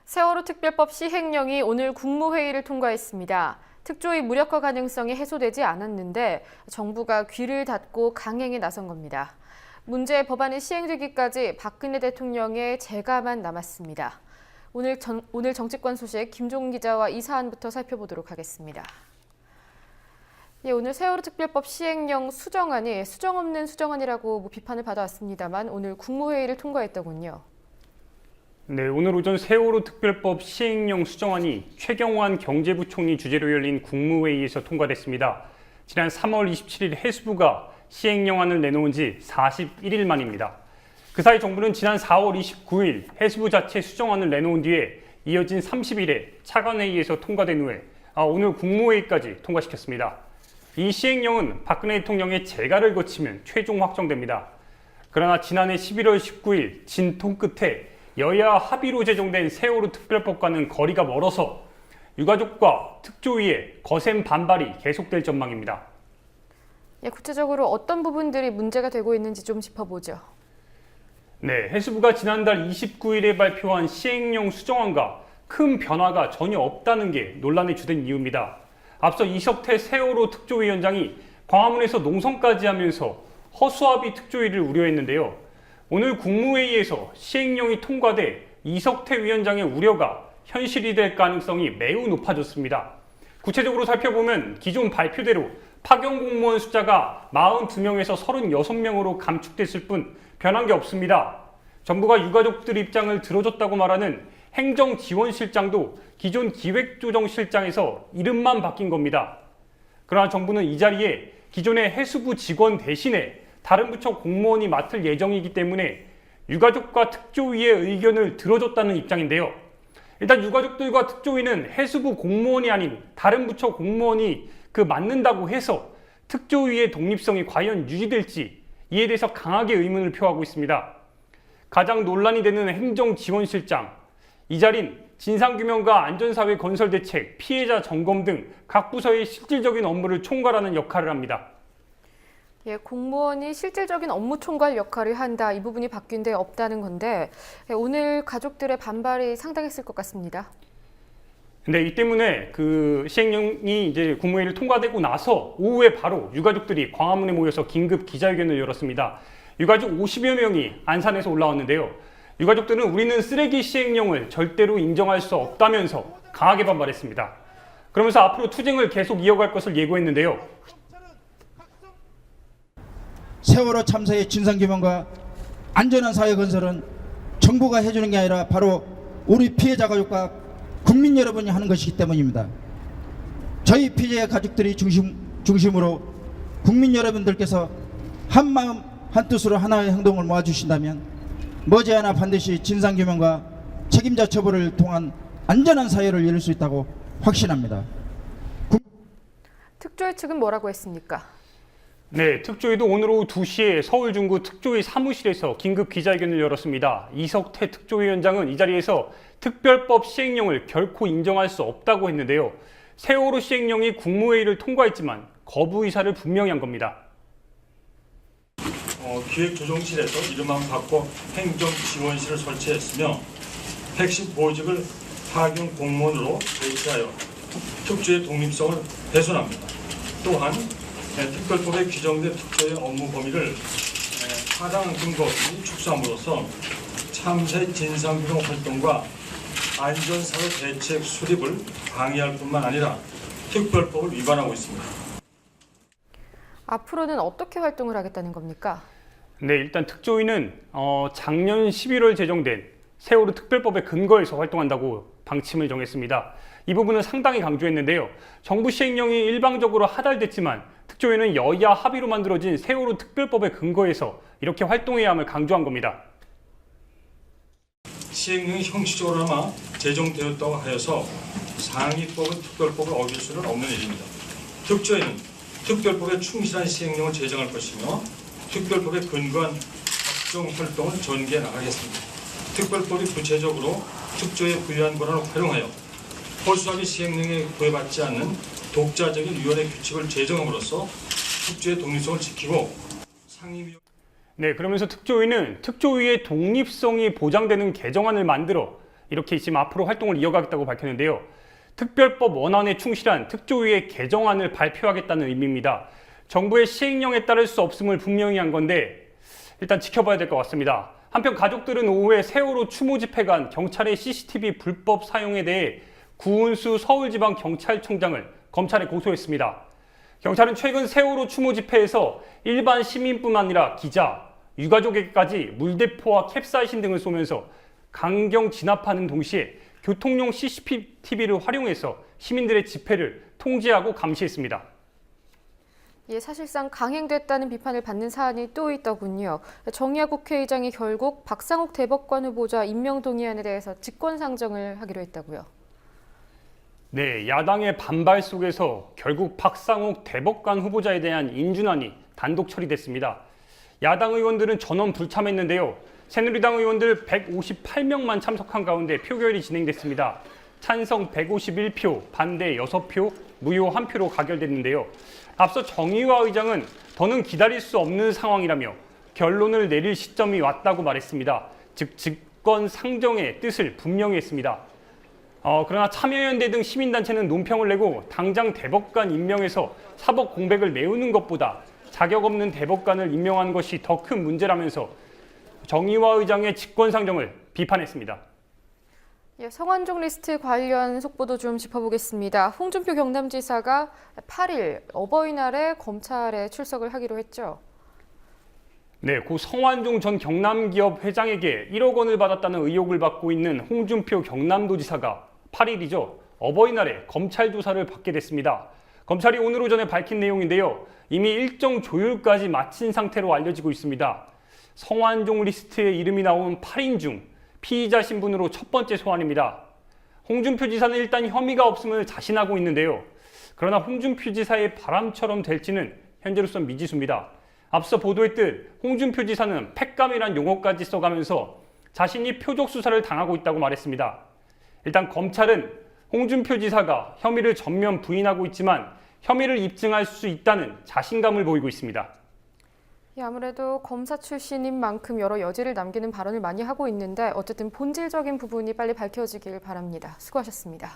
세월호 특별법 시행령이 오늘 국무회의를 통과했습니다. 특조위 무력화 가능성이 해소되지 않았는데 정부가 귀를 닫고 강행에 나선 겁니다. 문제 법안이 시행되기까지 박근혜 대통령의 재가만 남았습니다. 오늘 정치권 소식 김종훈 기자와 이 사안부터 살펴보도록 하겠습니다. 오늘 세월호 특별법 시행령 수정안이 수정 없는 수정안이라고 비판을 받아왔습니다만 오늘 국무회의를 통과했더군요. 네, 오늘 오전 세월호 특별법 시행령 수정안이 최경환 경제부총리 주재로 열린 국무회의에서 통과됐습니다. 지난 3월 27일 해수부가 시행령안을 내놓은 지 41일 만입니다. 그 사이 정부는 지난 4월 29일 해수부 자체 수정안을 내놓은 뒤에 이어진 30일에 차관회의에서 통과된 후에 오늘 국무회의까지 통과시켰습니다. 이 시행령은 박근혜 대통령의 재가를 거치면 최종 확정됩니다. 그러나 지난해 11월 19일 진통 끝에 여야 합의로 제정된 세월호 특별법과는 거리가 멀어서 유가족과 특조위의 거센 반발이 계속될 전망입니다. 구체적으로 어떤 부분들이 문제가 되고 있는지 좀 짚어보죠. 네, 해수부가 지난달 29일에 발표한 시행령 수정안과 큰 변화가 전혀 없다는 게 논란의 주된 이유입니다. 앞서 이석태 세월호 특조위원장이 광화문에서 농성까지 하면서 허수아비 특조위를 우려했는데요. 오늘 국무회의에서 시행령이 통과돼 이석태 위원장의 우려가 현실이 될 가능성이 매우 높아졌습니다. 구체적으로 살펴보면 기존 발표대로 파견 공무원 숫자가 42명에서 36명으로 감축됐을 뿐 변한 게 없습니다. 정부가 유가족들 입장을 들어줬다고 말하는 행정지원실장도 기존 기획조정실장에서 이름만 바뀐 겁니다. 그러나 정부는 이 자리에 기존의 해수부 직원 대신에 다른 부처 공무원이 맡을 예정이기 때문에 유가족과 특조위의 의견을 들어줬다는 입장인데요. 일단 유가족들과 특조위는 해수부 공무원이 아닌 다른 부처 공무원이 맡는다고 해서 특조위의 독립성이 과연 유지될지 이에 대해서 강하게 의문을 표하고 있습니다. 가장 논란이 되는 행정지원실장, 이 자리는 진상규명과 안전사회 건설대책, 피해자 점검 등 각 부서의 실질적인 업무를 총괄하는 역할을 합니다. 공무원이 실질적인 업무 총괄 역할을 한다. 이 부분이 바뀐 데 없다는 건데 오늘 가족들의 반발이 상당했을 것 같습니다. 네, 이 때문에 시행령이 이제 국무회의를 통과되고 나서 오후에 바로 유가족들이 광화문에 모여서 긴급 기자회견을 열었습니다. 유가족 50여 명이 안산에서 올라왔는데요. 유가족들은 우리는 쓰레기 시행령을 절대로 인정할 수 없다면서 강하게 반발했습니다. 그러면서 앞으로 투쟁을 계속 이어갈 것을 예고했는데요. 세월호 참사의 진상규명과 안전한 사회 건설은 정부가 해주는 게 아니라 바로 우리 피해자 가족과 국민 여러분이 하는 것이기 때문입니다. 저희 피해자 가족들이 중심으로 국민 여러분들께서 한마음 한뜻으로 하나의 행동을 모아주신다면 머지않아 반드시 진상규명과 책임자 처벌을 통한 안전한 사회를 이룰 수 있다고 확신합니다. 특조위 측은 뭐라고 했습니까? 네, 특조위도 오늘 오후 2시에 서울 중구 특조위 사무실에서 긴급 기자회견을 열었습니다. 이석태 특조위원장은 이 자리에서 특별법 시행령을 결코 인정할 수 없다고 했는데요. 세월호 시행령이 국무회의를 통과했지만 거부 의사를 분명히 한 겁니다. 기획조정실에서 이름만 바꿔 행정지원실을 설치했으며 핵심 보직을 파견 공무원으로 배치하여 특조위의 독립성을 훼손합니다. 또한 특별법에 규정된 특조위의 업무 범위를 타당한 근거 없이 축소함으로써 참사의 진상규명 활동과 안전사고 대책 수립을 방해할 뿐만 아니라 특별법을 위반하고 있습니다. 앞으로는 어떻게 활동을 하겠다는 겁니까? 네, 일단 특조위는 작년 11월 제정된 세월호 특별법에 근거해서 활동한다고 방침을 정했습니다. 이 부분은 상당히 강조했는데요. 정부 시행령이 일방적으로 하달됐지만 특조위는 여야 합의로 만들어진 세월호 특별법에 근거해서 이렇게 활동해야 함을 강조한 겁니다. 시행령이 형식적으로나마 제정되었다고 하여서 상위법은 특별법을 어길 수는 없는 일입니다. 특조위는 특별법에 충실한 시행령을 제정할 것이며 특별법에 근거한 각종 활동을 전개해 나가겠습니다. 특별법이 구체적으로 특조위에 부여한 권한을 활용하여 허수아비 시행령에 구애받지 않는 독자적인 위원회 규칙을 제정함으로써 특조위의 독립성을 지키고 상임위. 네, 그러면서 특조위는 특조위의 독립성이 보장되는 개정안을 만들어 이렇게 지금 앞으로 활동을 이어가겠다고 밝혔는데요. 특별법 원안에 충실한 특조위의 개정안을 발표하겠다는 의미입니다. 정부의 시행령에 따를 수 없음을 분명히 한 건데 일단 지켜봐야 될 것 같습니다. 한편 가족들은 오후에 세월호 추모 집회 간 경찰의 CCTV 불법 사용에 대해 구은수 서울지방경찰청장을 검찰에 고소했습니다. 경찰은 최근 세월호 추모 집회에서 일반 시민뿐만 아니라 기자, 유가족에게까지 물대포와 캡사이신 등을 쏘면서 강경 진압하는 동시에 교통용 CCTV를 활용해서 시민들의 집회를 통제하고 감시했습니다. 예, 사실상 강행됐다는 비판을 받는 사안이 또 있더군요. 정의화 국회의장이 결국 박상욱 대법관 후보자 임명 동의안에 대해서 직권상정을 하기로 했다고요. 네, 야당의 반발 속에서 결국 박상욱 대법관 후보자에 대한 인준안이 단독 처리됐습니다. 야당 의원들은 전원 불참했는데요. 새누리당 의원들 158명만 참석한 가운데 표결이 진행됐습니다. 찬성 151표, 반대 6표, 무효 1표로 가결됐는데요. 앞서 정의화 의장은 더는 기다릴 수 없는 상황이라며 결론을 내릴 시점이 왔다고 말했습니다. 즉 직권 상정의 뜻을 분명히 했습니다. 그러나 참여연대 등 시민단체는 논평을 내고 당장 대법관 임명해서 사법 공백을 메우는 것보다 자격 없는 대법관을 임명한 것이 더 큰 문제라면서 정의화 의장의 직권상정을 비판했습니다. 예, 성완종 리스트 관련 속보도 좀 짚어보겠습니다. 홍준표 경남지사가 8일 어버이날에 검찰에 출석을 하기로 했죠. 네, 고 성완종 전 경남기업 회장에게 1억 원을 받았다는 의혹을 받고 있는 홍준표 경남도지사가 8일이죠. 어버이날에 검찰 조사를 받게 됐습니다. 검찰이 오늘 오전에 밝힌 내용인데요. 이미 일정 조율까지 마친 상태로 알려지고 있습니다. 성완종 리스트에 이름이 나온 8인 중 피의자 신분으로 첫 번째 소환입니다. 홍준표 지사는 일단 혐의가 없음을 자신하고 있는데요. 그러나 홍준표 지사의 바람처럼 될지는 현재로선 미지수입니다. 앞서 보도했듯 홍준표 지사는 팩감이란 용어까지 써가면서 자신이 표적 수사를 당하고 있다고 말했습니다. 일단 검찰은 홍준표 지사가 혐의를 전면 부인하고 있지만 혐의를 입증할 수 있다는 자신감을 보이고 있습니다. 예, 아무래도 검사 출신인 만큼 여러 여지를 남기는 발언을 많이 하고 있는데 어쨌든 본질적인 부분이 빨리 밝혀지길 바랍니다. 수고하셨습니다.